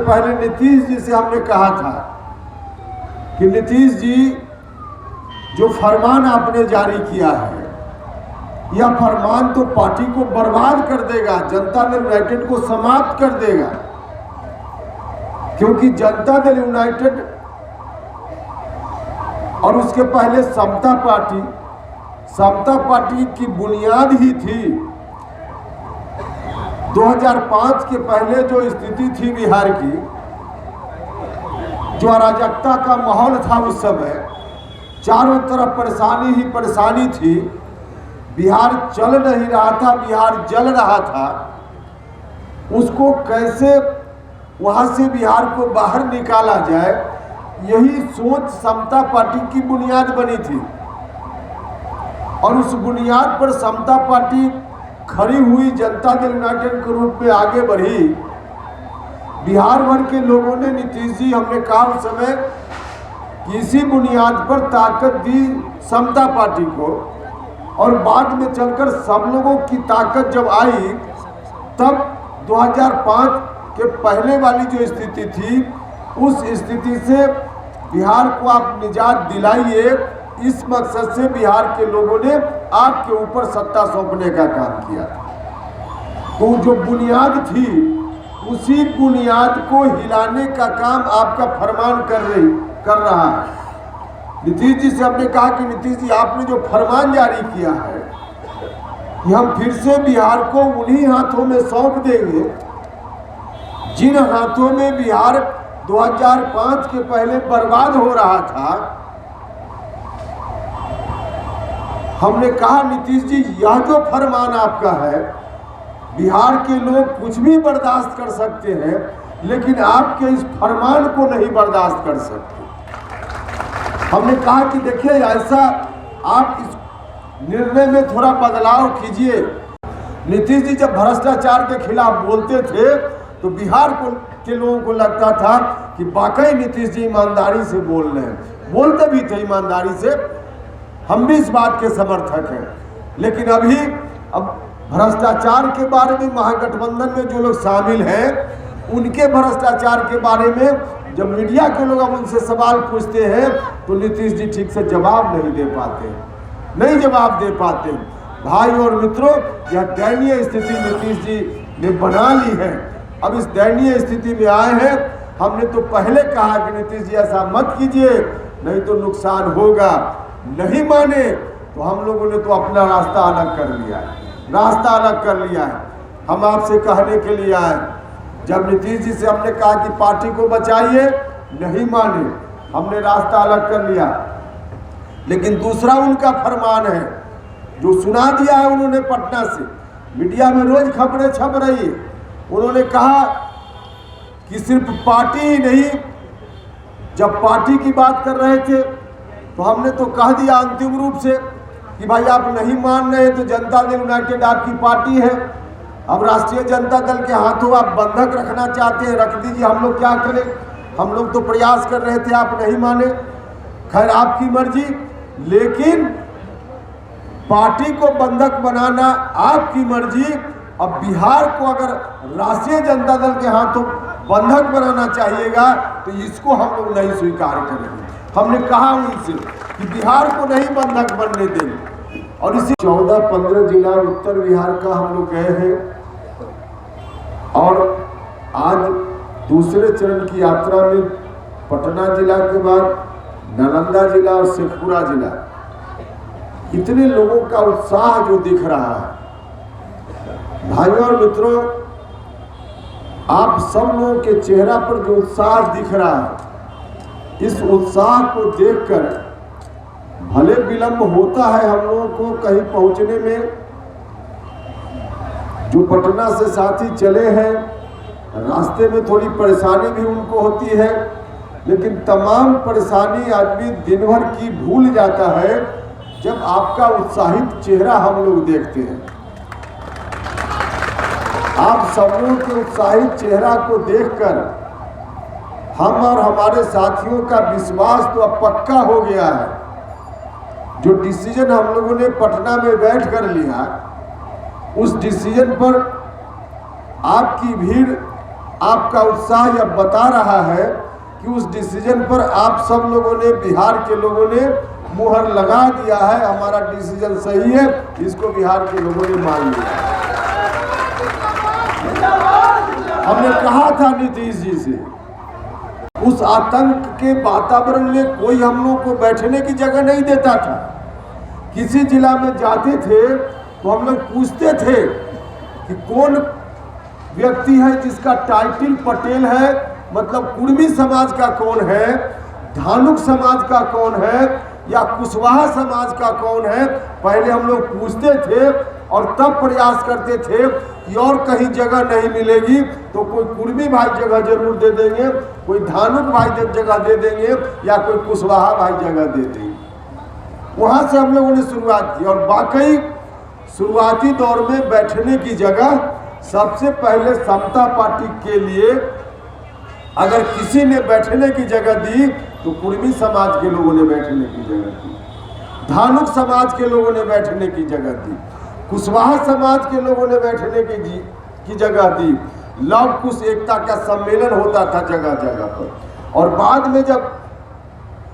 पहले नीतीश जी से हमने कहा था कि नीतीश जी, जो फरमान आपने जारी किया है, यह फरमान तो पार्टी को बर्बाद कर देगा, जनता दल यूनाइटेड को समाप्त कर देगा। क्योंकि जनता दल यूनाइटेड और उसके पहले समता पार्टी की बुनियाद ही थी। 2005 के पहले जो स्थिति थी बिहार की, जो अराजकता का माहौल था उस समय, चारों तरफ परेशानी ही परेशानी थी, बिहार चल नहीं रहा था, बिहार जल रहा था। उसको कैसे वहां से बिहार को बाहर निकाला जाए, यही सोच समता पार्टी की बुनियाद बनी थी। और उस बुनियाद पर समता पार्टी खड़ी हुई, जनता दल यूनाइटेड के रूप में आगे बढ़ी। बिहार भर के लोगों ने नीतीश जी, हमने कहा उस समय कि इसी बुनियाद पर ताकत दी समता पार्टी को, और बाद में चलकर सब लोगों की ताकत जब आई, तब 2005 के पहले वाली जो स्थिति थी, उस स्थिति से बिहार को आप निजात दिलाइए, इस मकसद से बिहार के लोगों ने आपके ऊपर सत्ता सौंपने का काम किया। तो जो बुनियाद थी, उसी बुनियाद को हिलाने का काम आपका फरमान कर रहा है। नीतीश जी से हमने कहा कि नीतीश जी, आपने जो फरमान जारी किया है, कि हम फिर से बिहार को उन्हीं हाथों में सौंप देंगे जिन हाथों में बिहार 2005 के पहले बर्बाद हो रहा था। हमने कहा नीतीश जी, यह जो फरमान आपका है, बिहार के लोग कुछ भी बर्दाश्त कर सकते हैं, लेकिन आपके इस फरमान को नहीं बर्दाश्त कर सकते। हमने कहा कि देखिए, ऐसा आप इस निर्णय में थोड़ा बदलाव कीजिए। नीतीश जी जब भ्रष्टाचार के खिलाफ बोलते थे, तो बिहार के लोगों को लगता था कि वाकई नीतीश जी ईमानदारी से बोल रहे हैं, बोलते भी थे ईमानदारी से, हम भी इस बात के समर्थक हैं। लेकिन अब भ्रष्टाचार के बारे में महागठबंधन में जो लोग शामिल हैं, उनके भ्रष्टाचार के बारे में जब मीडिया के लोग अब उनसे सवाल पूछते हैं, तो नीतीश जी ठीक से जवाब नहीं दे पाते। भाई और मित्रों, यह दयनीय स्थिति नीतीश जी ने बना ली है। अब इस दयनीय स्थिति में आए हैं। हमने तो पहले कहा कि नीतीश जी ऐसा मत कीजिए, नहीं तो नुकसान होगा। नहीं माने तो हम लोगों ने तो अपना रास्ता अलग कर लिया है। हम आपसे कहने के लिए आए, जब नीतीश जी से हमने कहा कि पार्टी को बचाइए, नहीं माने, हमने रास्ता अलग कर लिया। लेकिन दूसरा उनका फरमान है जो सुना दिया है उन्होंने पटना से, मीडिया में रोज खबरें छप रही है। उन्होंने कहा कि सिर्फ पार्टी ही नहीं, जब पार्टी की बात कर रहे थे तो हमने तो कह दिया अंतिम रूप से कि भाई आप नहीं मान रहे, तो जनता दल यूनाइटेड आपकी पार्टी है। अब राष्ट्रीय जनता दल के हाथों आप बंधक रखना चाहते हैं, रख दीजिए, हम लोग क्या करें। हम लोग तो प्रयास कर रहे थे, आप नहीं माने। खैर, आपकी मर्जी, लेकिन पार्टी को बंधक बनाना आपकी मर्जी। अब बिहार को अगर राष्ट्रीय जनता दल के हाथों बंधक बनाना चाहिएगा, तो इसको हम लोग नहीं स्वीकार करेंगे। हमने कहा उनसे कि बिहार को नहीं बंधक बनने देंगे। और इसी 14-15 जिला उत्तर बिहार का हम लोग गए हैं, और आज दूसरे चरण की यात्रा में पटना जिला के बाद नालंदा जिला और शेखपुरा जिला, इतने लोगों का उत्साह जो दिख रहा है, भाइयों और मित्रों, आप सब लोगों के चेहरा पर जो उत्साह दिख रहा है, इस उत्साह को देखकर भले विलंब होता है हम लोगों को कहीं पहुंचने में। जो पटना से साथी चले हैं, रास्ते में थोड़ी परेशानी भी उनको होती है, लेकिन तमाम परेशानी आदमी दिन भर की भूल जाता है जब आपका उत्साहित चेहरा हम लोग देखते हैं। आप सब लोगों के उत्साहित चेहरा को देखकर हम और हमारे साथियों का विश्वास तो अब पक्का हो गया है। जो डिसीजन हम लोगों ने पटना में बैठ कर लिया, उस डिसीजन पर आपकी भीड़, आपका उत्साह यह बता रहा है कि उस डिसीजन पर आप सब लोगों ने, बिहार के लोगों ने मुहर लगा दिया है, हमारा डिसीजन सही है, इसको बिहार के लोगों ने मान लिया। हमने कहा था नीतीश जी से, उस आतंक के वातावरण में कोई हम लोग को बैठने की जगह नहीं देता था। किसी जिला में जाते थे तो हम लोग पूछते थे कि कौन व्यक्ति है जिसका टाइटल पटेल है, मतलब कुर्मी समाज का कौन है, धानुक समाज का कौन है, या कुशवाहा समाज का कौन है। पहले हम लोग पूछते थे और तब प्रयास करते थे कि और कहीं जगह नहीं मिलेगी तो कोई कुर्मी भाई जगह जरूर दे देंगे, कोई धानुक भाई जगह दे देंगे, या कोई कुशवाहा भाई जगह दे देंगे। वहाँ से हम लोगों ने शुरुआत की और वाकई शुरुआती दौर में बैठने की जगह सबसे पहले समता पार्टी के लिए अगर किसी ने बैठने की जगह दी तो कुर्मी समाज के लोगों ने बैठने की जगह दी, धानुक समाज के लोगों ने बैठने की जगह दी, कुशवाहा समाज के लोगों ने बैठने की जगह दी। लव कुश एकता का सम्मेलन होता था जगह जगह पर, और बाद में जब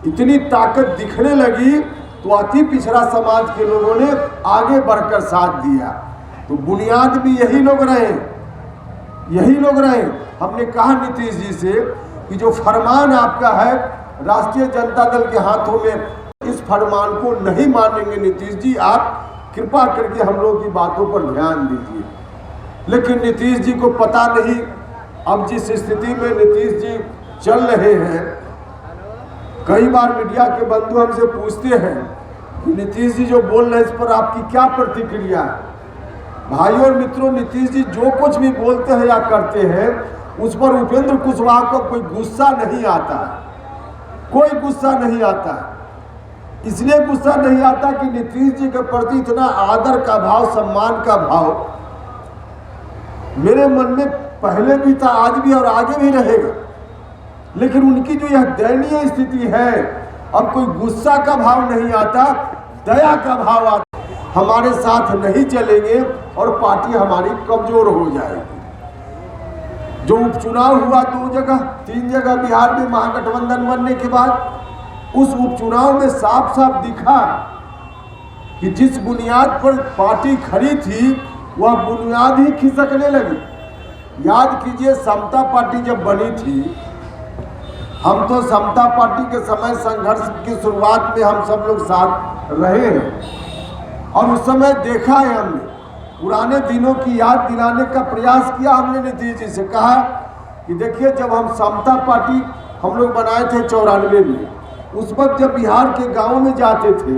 इतनी ताकत दिखने लगी तो अति पिछड़ा समाज के लोगों ने आगे बढ़कर साथ दिया। तो बुनियाद भी यही लोग रहे। हमने कहा नीतीश जी से कि जो फरमान आपका है राष्ट्रीय जनता दल के हाथों में, इस फरमान को नहीं मानेंगे नीतीश जी, आप कृपा करके हम लोग की बातों पर ध्यान दीजिए। लेकिन नीतीश जी को पता नहीं, अब जिस स्थिति में नीतीश जी चल रहे हैं, कई बार मीडिया के बंधु हमसे पूछते हैं कि नीतीश जी जो बोल रहे हैं इस पर आपकी क्या प्रतिक्रिया है। भाइयों और मित्रों, नीतीश जी जो कुछ भी बोलते हैं या करते हैं उस पर उपेंद्र कुशवाहा को कोई गुस्सा नहीं आता है, कोई गुस्सा नहीं आता है। इसलिए गुस्सा नहीं आता कि नीतीश जी के प्रति इतना आदर का भाव, सम्मान का भाव मेरे मन में पहले भी था, आज भी और आगे भी रहेगा। लेकिन उनकी जो यह दयनीय स्थिति है, अब कोई गुस्सा का भाव नहीं आता, दया का भाव आता। हमारे साथ नहीं चलेंगे और पार्टी हमारी कमजोर हो जाएगी। जो उपचुनाव हुआ 2 जगह 3 जगह बिहार में महागठबंधन बनने के बाद, उस उपचुनाव में साफ साफ दिखा कि जिस बुनियाद पर पार्टी खड़ी थी वह बुनियाद ही खिसकने लगी। याद कीजिए, समता पार्टी जब बनी थी, हम तो समता पार्टी के समय संघर्ष की शुरुआत में हम सब लोग साथ रहे हैं और उस समय देखा है, हमने पुराने दिनों की याद दिलाने का प्रयास किया। हमने नीतीश जी से कहा कि देखिए, जब हम समता पार्टी हम लोग बनाए थे 94 में, उस वक्त जब बिहार के गाँव में जाते थे